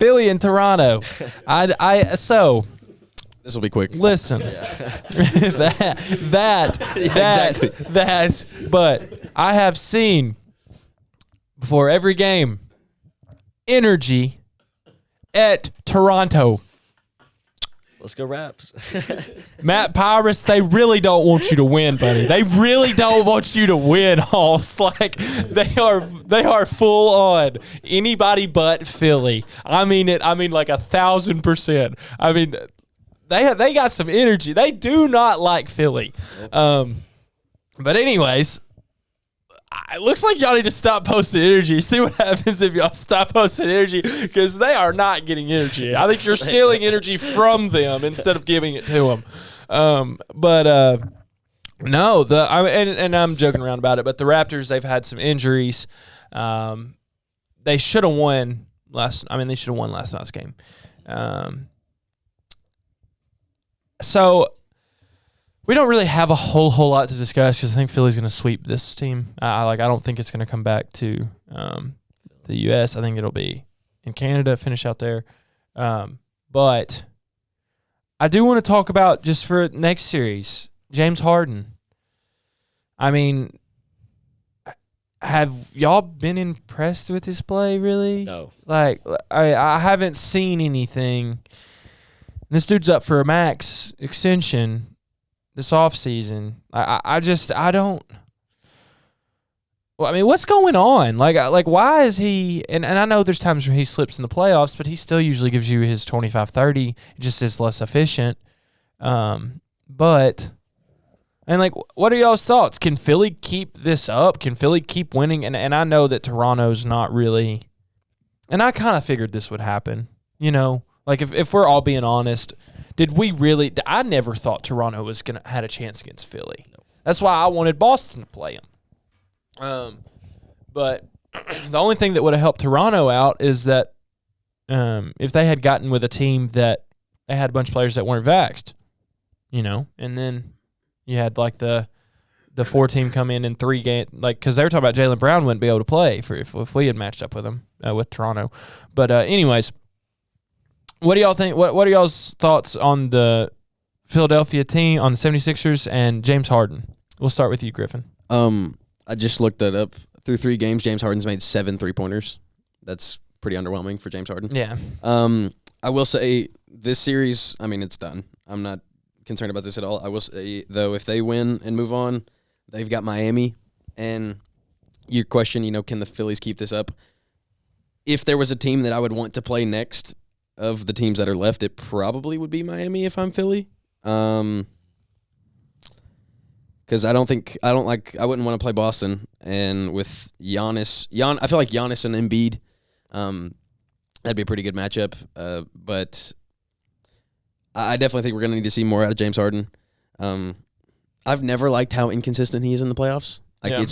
Philly and Toronto. So this will be quick. Listen, that. But I have seen before every game energy at Toronto. Let's go Raps. Matt Pyrus, they really don't want you to win, buddy. They really don't want you to win, Hoss. Like they are full on anybody but Philly. I mean it. I mean like 1,000%. I mean they got some energy. They do not like Philly. But anyways, it looks like y'all need to stop posting energy. See what happens if y'all stop posting energy, because they are not getting energy. I think you're stealing energy from them instead of giving it to them. No, and I'm joking around about it, but the Raptors, they've had some injuries. They should have won last night's game. So we don't really have a whole lot to discuss because I think Philly's going to sweep this team. I don't think it's going to come back to the U.S. I think it'll be in Canada, finish out there. But I do want to talk about, just for next series, James Harden. I mean, have y'all been impressed with his play, really? No. Like, I haven't seen anything. This dude's up for a max extension this offseason. I don't. Well, I mean, what's going on? Like, why is he? And I know there's times where he slips in the playoffs, but he still usually gives you his 25-30. It just is less efficient. But, and like, what are y'all's thoughts? Can Philly keep this up? Can Philly keep winning? And I know that Toronto's not really. And I kind of figured this would happen. You know, like if we're all being honest. Did we really? I never thought Toronto was had a chance against Philly. That's why I wanted Boston to play them. But the only thing that would have helped Toronto out is that if they had gotten with a team that they had a bunch of players that weren't vaxxed, you know, and then you had like the 4 team come in 3 games, like, because they were talking about Jaylen Brown wouldn't be able to play if we had matched up with him with Toronto. But anyways. What do y'all think? What are y'all's thoughts on the Philadelphia team, on the 76ers, and James Harden? We'll start with you, Griffin. I just looked that up. Through 3 games, James Harden's made 7 3-pointers. That's pretty underwhelming for James Harden. Yeah. I will say this series, I mean, it's done. I'm not concerned about this at all. I will say, though, if they win and move on, they've got Miami. And your question, you know, can the Phillies keep this up? If there was a team that I would want to play next of the teams that are left, it probably would be Miami if I'm Philly. Because I wouldn't want to play Boston. And with Giannis, I feel like Giannis and Embiid, that'd be a pretty good matchup. But I definitely think we're going to need to see more out of James Harden. I've never liked how inconsistent he is in the playoffs. I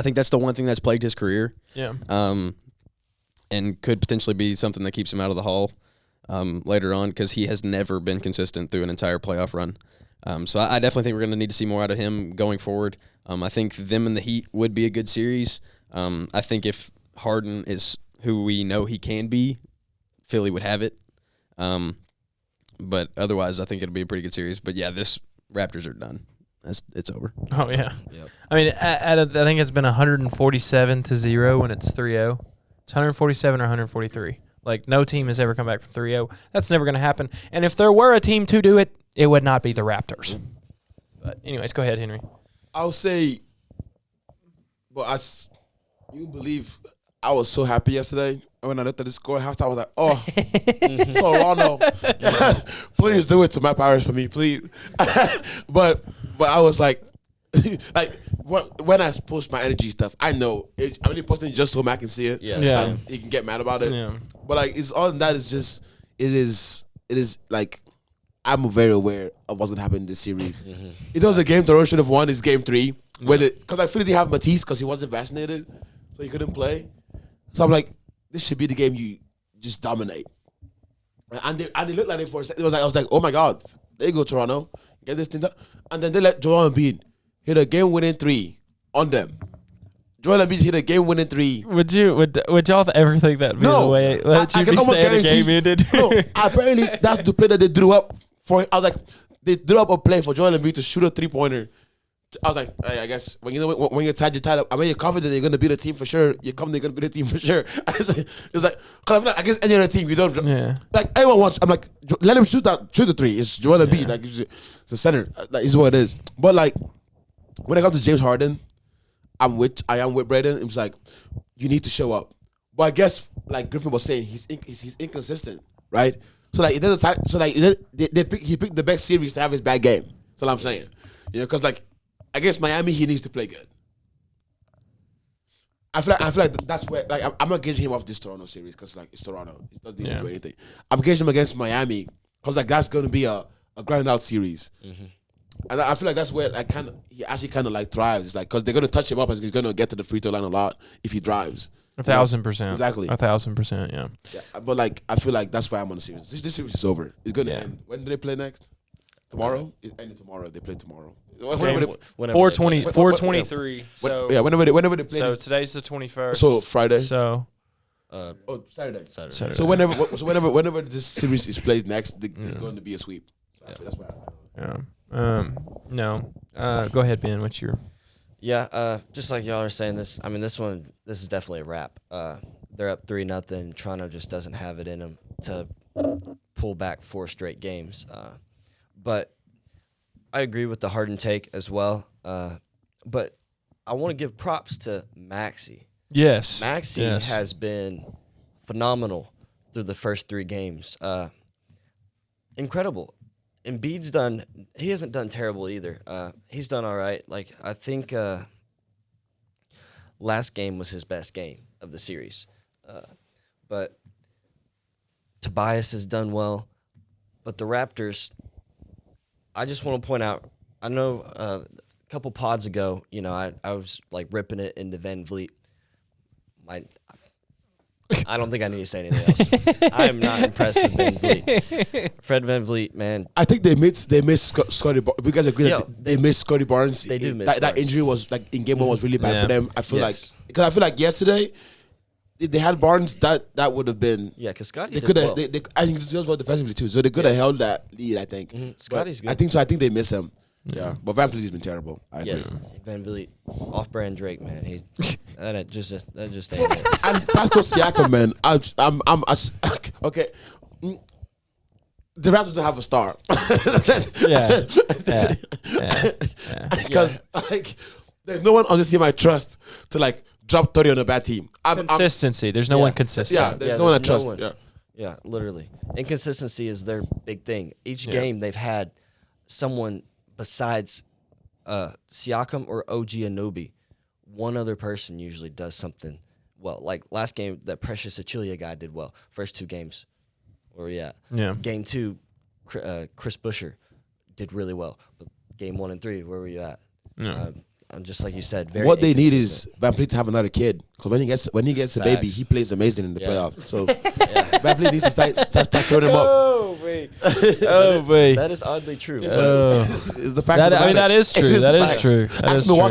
think that's the one thing that's plagued his career. Yeah. And could potentially be something that keeps him out of the Hall later on, because he has never been consistent through an entire playoff run. So I definitely think we're going to need to see more out of him going forward. I think them and the Heat would be a good series. I think if Harden is who we know he can be, Philly would have it. But otherwise, I think it'll be a pretty good series. But yeah, this Raptors are done. It's over. Oh, yeah. Yep. I mean, I think it's been 147-0 when it's 3-0. It's 147 or 143. Like, no team has ever come back from 3-0. That's never going to happen. And if there were a team to do it, it would not be the Raptors. But anyways, go ahead, Henry. I'll say, you believe I was so happy yesterday when I looked at the score at halftime. I was like, oh, Toronto, please do it to Matt Pyrus for me, please. but I was like when I post my energy stuff, I know I'm only posting just so Matt can see it. Yeah. So he can get mad about it. Yeah. But like, it's all that is just it is like, I'm very aware of what's gonna happen in this series. Mm-hmm. It was a game Toronto should have won. Is game 3 because I feel they have Matisse because he wasn't vaccinated, so he couldn't play. So I'm like, this should be the game you just dominate. And they looked like it for a second. I was like, oh my God, there you go, Toronto, get this thing done. And then they let Joel Embiid hit a game-winning 3 on them. Joel Embiid hit a game-winning three. Would y'all ever think that be the way that you'd be saying the game ended? No, apparently that's the play that they drew up for. I was like, they drew up a play for Joel Embiid to shoot a 3-pointer. I was like, hey, I guess when you're tied up. I mean, you're confident you're gonna beat a team for sure. You're confident you're gonna beat a team for sure. It's like, cause I feel like against any other team, you don't. Yeah. Like everyone wants. I'm like, let him shoot the three. It's Joel Embiid. Like it's the center. Like it's what it is. But like when it comes to James Harden, I am with Braden. It was like you need to show up. But I guess like Griffin was saying, he's inconsistent, right? So like it doesn't. So like he picked the best series to have his bad game. That's what I'm saying. You know, because like against Miami, he needs to play good. I feel like that's where like I'm not gauging him off this Toronto series because like it's Toronto. He doesn't need to do anything. I'm gauging him against Miami because like that's going to be a grind out series. Mm-hmm. And I feel like that's where like he actually kind of like thrives. It's like because they're going to touch him up and he's going to get to the free throw line a lot if he drives. 1,000%. Exactly. 1,000%. Yeah. But like I feel like that's why I'm on the series. This series is over. It's going to end. When do they play next? Tomorrow? It's ending tomorrow. They play tomorrow. 4:23. So whenever they play. So today's the 21st. So Friday. So Saturday. Saturday. So whenever this series is played next, it's going to be a sweep. So that's why. No. Go ahead, Ben. What's your? Yeah. Just like y'all are saying this. I mean, this is definitely a wrap. They're up 3-0. Toronto just doesn't have it in them to pull back 4 straight games. But I agree with the Harden take as well. But I want to give props to Maxey. Yes. Maxey has been phenomenal through the first 3 games. Incredible. Embiid's he hasn't done terrible either. He's done all right. Like, I think last game was his best game of the series. But Tobias has done well. But the Raptors, I just want to point out, I know a couple pods ago, you know, I was like ripping it into Van Vliet. I don't think I need to say anything else. I am not impressed with Van Vliet. Fred Van Vliet, man. I think they missed Scotty. You guys agree that they missed Scotty Barnes? They do miss that Barnes. Injury was like in game 1 was really bad for them. I feel Yes. because I feel like yesterday they had Barnes that would have been Yeah, because Scotty they did could have. well. I think this was well defensively too, so they could have held that lead. I think. Scotty's But good. I think so. I think they miss him. Yeah, but Van Vliet has been terrible. I agree. Yes, Van Vliet, off-brand Drake, man. That just ain't it. And Pascal Siakam, man. Okay. The Raptors don't have a star. Because like, there's no one on this team I trust to like drop 30 on a bad team. Consistency. There's no one consistent. Yeah, there's no one I trust. one. Yeah. Yeah, literally. Inconsistency is their big thing. Each game they've had someone besides Siakam or OG Anunoby. One other person usually does something well. Like last game, that Precious Achiulia guy did well. First 2 games. Where we at? Yeah. Game 2, Chris Buescher did really well. But game 1 and 3, where were you at? No. And just like you said, very What they need is inconsistent. Van Vliet to have another kid. Because when he gets a baby, Facts. he plays amazing in the Yeah. playoffs. So Van Vliet needs to start turning him up. Oh, wait. Oh, boy. That is oddly true. It's the fact of the I mean, matter. that is true. It is That the is fact. true. That Ask is Milwaukee